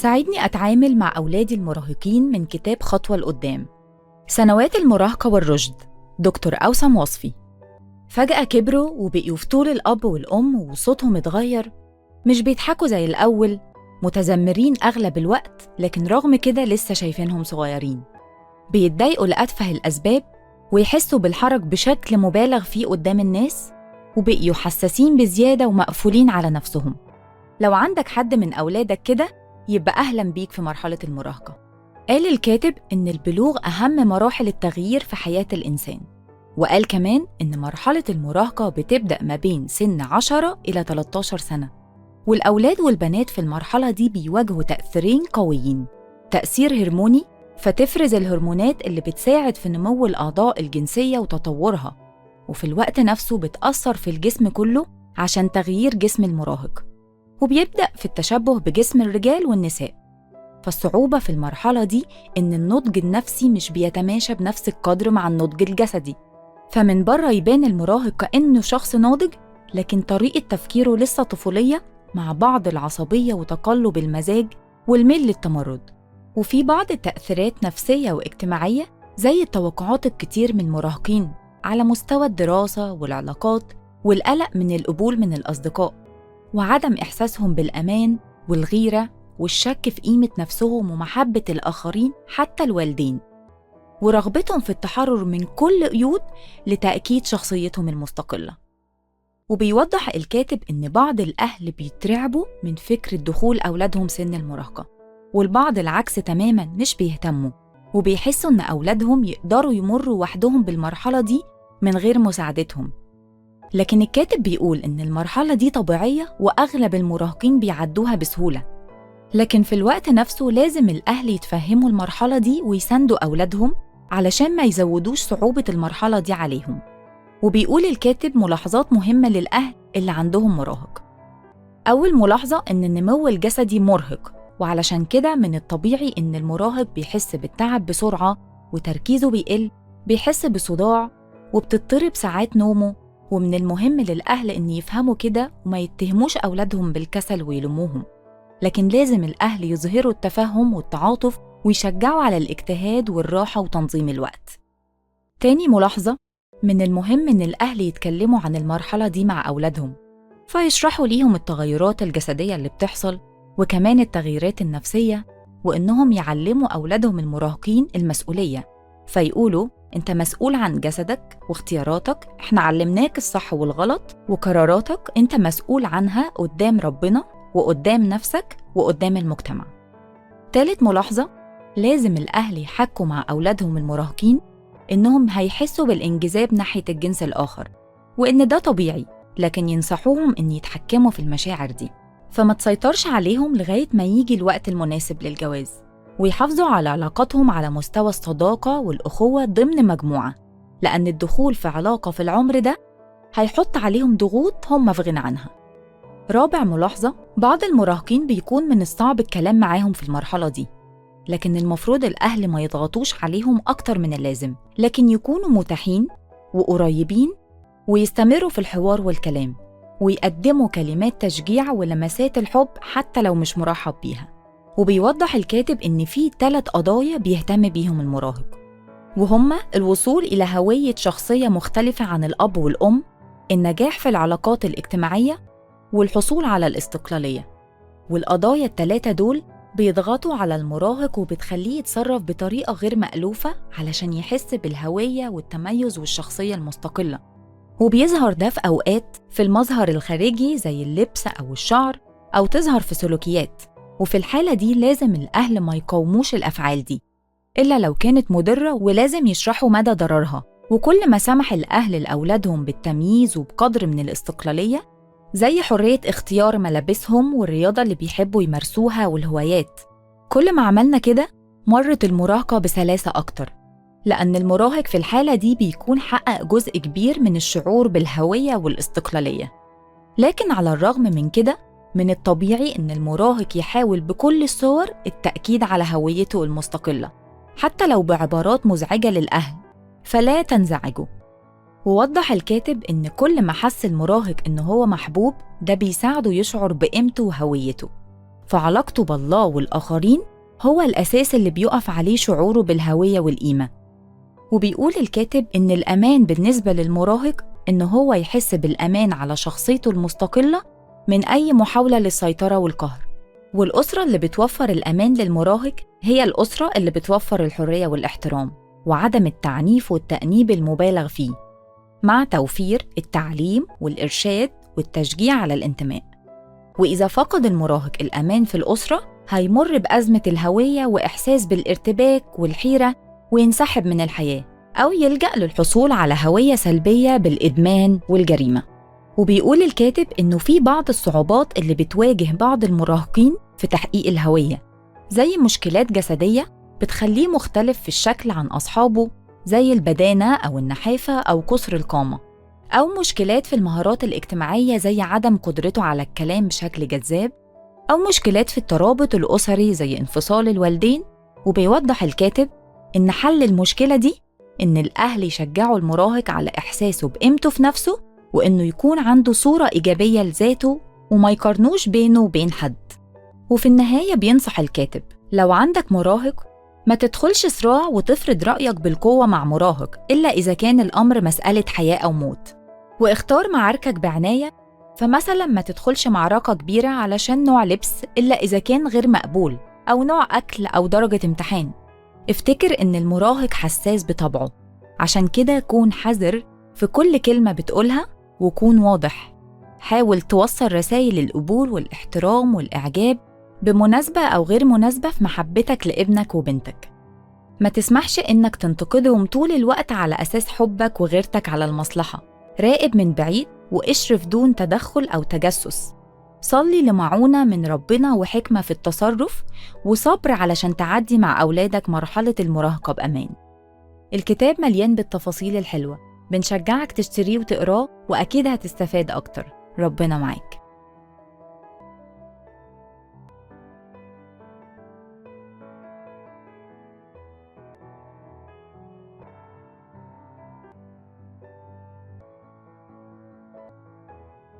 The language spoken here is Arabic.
ساعدني أتعامل مع أولادي المراهقين من كتاب خطوة لقدام. سنوات المراهقة والرشد، دكتور أوسم وصفي. فجأة كبروا وبقيوا في طول الأب والأم وصوتهم اتغير، مش بيضحكوا زي الأول، متذمرين أغلب الوقت، لكن رغم كده لسه شايفينهم صغيرين. بيتضايقوا لأتفه الأسباب ويحسوا بالحرج بشكل مبالغ فيه قدام الناس، وبقيوا حساسين بزيادة ومقفولين على نفسهم. لو عندك حد من أولادك كده يبقى أهلاً بيك في مرحلة المراهقة. قال الكاتب إن البلوغ أهم مراحل التغيير في حياة الإنسان، وقال كمان إن مرحلة المراهقة بتبدأ ما بين سن 10 إلى 13 سنة، والأولاد والبنات في المرحلة دي بيواجهوا تأثيرين قويين: تأثير هرموني، فتفرز الهرمونات اللي بتساعد في نمو الأعضاء الجنسية وتطورها، وفي الوقت نفسه بتأثر في الجسم كله عشان تغيير جسم المراهق، وبيبدأ في التشبه بجسم الرجال والنساء. فالصعوبة في المرحلة دي إن النضج النفسي مش بيتماشى بنفس القدر مع النضج الجسدي، فمن بره يبان المراهق كأنه شخص ناضج، لكن طريقة تفكيره لسه طفولية، مع بعض العصبية وتقلب المزاج والميل للتمرد. وفي بعض التأثيرات نفسية واجتماعية زي التوقعات الكتير من المراهقين على مستوى الدراسة والعلاقات، والقلق من القبول من الأصدقاء، وعدم إحساسهم بالأمان والغيرة والشك في قيمة نفسهم ومحبة الآخرين حتى الوالدين، ورغبتهم في التحرر من كل قيود لتأكيد شخصيتهم المستقلة. وبيوضح الكاتب إن بعض الأهل بيترعبوا من فكرة دخول أولادهم سن المراهقة، والبعض العكس تماماً مش بيهتموا، وبيحسوا إن أولادهم يقدروا يمروا وحدهم بالمرحلة دي من غير مساعدتهم. لكن الكاتب بيقول إن المرحلة دي طبيعية وأغلب المراهقين بيعدوها بسهولة، لكن في الوقت نفسه لازم الأهل يتفهموا المرحلة دي ويساندوا أولادهم علشان ما يزودوش صعوبة المرحلة دي عليهم. وبيقول الكاتب ملاحظات مهمة للأهل اللي عندهم مراهق. أول ملاحظة إن النمو الجسدي مرهق، وعلشان كده من الطبيعي إن المراهق بيحس بالتعب بسرعة وتركيزه بيقل، بيحس بصداع وبتضطرب ساعات نومه. ومن المهم للأهل إن يفهموا كده وما يتهموش أولادهم بالكسل ويلوموهم، لكن لازم الأهل يظهروا التفهم والتعاطف ويشجعوا على الاجتهاد والراحة وتنظيم الوقت. تاني ملاحظة، من المهم إن الأهل يتكلموا عن المرحلة دي مع أولادهم، فيشرحوا ليهم التغيرات الجسدية اللي بتحصل، وكمان التغييرات النفسية، وإنهم يعلموا أولادهم المراهقين المسؤولية، فيقولوا أنت مسؤول عن جسدك واختياراتك، إحنا علمناك الصح والغلط، وقراراتك أنت مسؤول عنها قدام ربنا وقدام نفسك وقدام المجتمع. تالت ملاحظة، لازم الأهل يحكوا مع أولادهم المراهقين إنهم هيحسوا بالانجذاب ناحية الجنس الآخر، وإن ده طبيعي، لكن ينصحوهم إن يتحكموا في المشاعر دي، فما تسيطرش عليهم لغاية ما يجي الوقت المناسب للجواز، ويحافظوا على علاقاتهم على مستوى الصداقة والأخوة ضمن مجموعة، لأن الدخول في علاقة في العمر ده هيحط عليهم ضغوط هم في غنى عنها. رابع ملاحظة، بعض المراهقين بيكون من الصعب الكلام معاهم في المرحلة دي، لكن المفروض الأهل ما يضغطوش عليهم أكتر من اللازم، لكن يكونوا متاحين وقريبين ويستمروا في الحوار والكلام، ويقدموا كلمات تشجيع ولمسات الحب حتى لو مش مرحب بيها. وبيوضح الكاتب إن في 3 قضايا بيهتم بيهم المراهق، وهما الوصول إلى هوية شخصية مختلفة عن الأب والأم، النجاح في العلاقات الاجتماعية، والحصول على الاستقلالية. والقضايا ال3 دول بيضغطوا على المراهق وبتخليه يتصرف بطريقة غير مألوفة علشان يحس بالهوية والتميز والشخصية المستقلة، وبيظهر ده في أوقات في المظهر الخارجي زي اللبس أو الشعر، أو تظهر في سلوكيات. وفي الحالة دي لازم الأهل ما يقاوموش الأفعال دي إلا لو كانت مضرة، ولازم يشرحوا مدى ضررها. وكل ما سمح الأهل لأولادهم بالتمييز وبقدر من الاستقلالية، زي حرية اختيار ملابسهم والرياضة اللي بيحبوا يمارسوها والهوايات، كل ما عملنا كده مرت المراهقة بسلاسة أكتر، لأن المراهق في الحالة دي بيكون حقق جزء كبير من الشعور بالهوية والاستقلالية. لكن على الرغم من كده، من الطبيعي إن المراهق يحاول بكل الصور التأكيد على هويته المستقلة، حتى لو بعبارات مزعجة للأهل، فلا تنزعجوا. ووضح الكاتب إن كل ما حس المراهق إنه هو محبوب، ده بيساعده يشعر بقيمته وهويته، فعلاقته بالله والآخرين هو الأساس اللي بيقف عليه شعوره بالهوية والقيمة. وبيقول الكاتب إن الأمان بالنسبة للمراهق إن هو يحس بالأمان على شخصيته المستقلة من أي محاولة للسيطرة والقهر. والأسرة اللي بتوفر الأمان للمراهق هي الأسرة اللي بتوفر الحرية والاحترام وعدم التعنيف والتأنيب المبالغ فيه، مع توفير التعليم والإرشاد والتشجيع على الانتماء. وإذا فقد المراهق الأمان في الأسرة هيمر بأزمة الهوية وإحساس بالارتباك والحيرة وينسحب من الحياة، أو يلجأ للحصول على هوية سلبية بالإدمان والجريمة. وبيقول الكاتب إنه في بعض الصعوبات اللي بتواجه بعض المراهقين في تحقيق الهوية، زي مشكلات جسدية بتخليه مختلف في الشكل عن أصحابه، زي البدانة أو النحافة أو قصر القامة، أو مشكلات في المهارات الاجتماعية زي عدم قدرته على الكلام بشكل جذاب، أو مشكلات في الترابط الأسري زي انفصال الوالدين. وبيوضح الكاتب إن حل المشكلة دي إن الأهل يشجعوا المراهق على إحساسه بقيمته في نفسه، وإنه يكون عنده صورة إيجابية لذاته وما يقارنوش بينه وبين حد. وفي النهاية بينصح الكاتب لو عندك مراهق ما تدخلش صراع وتفرض رأيك بالقوة مع مراهق إلا إذا كان الأمر مسألة حياة أو موت، واختار معاركك بعناية. فمثلا ما تدخلش معركة كبيرة علشان نوع لبس إلا إذا كان غير مقبول، أو نوع أكل أو درجة امتحان. افتكر إن المراهق حساس بطبعه، عشان كده كون حذر في كل كلمة بتقولها وكون واضح. حاول توصل رسائل القبول والاحترام والإعجاب بمناسبة أو غير مناسبة في محبتك لابنك وبنتك. ما تسمحش إنك تنتقدهم طول الوقت على أساس حبك وغيرتك على المصلحة. راقب من بعيد واشرف دون تدخل أو تجسس. صلي لمعونة من ربنا وحكمة في التصرف وصبر علشان تعدي مع أولادك مرحلة المراهقة بأمان. الكتاب مليان بالتفاصيل الحلوة، بنشجعك تشتريه وتقراه وأكيد هتستفاد أكتر. ربنا معاك.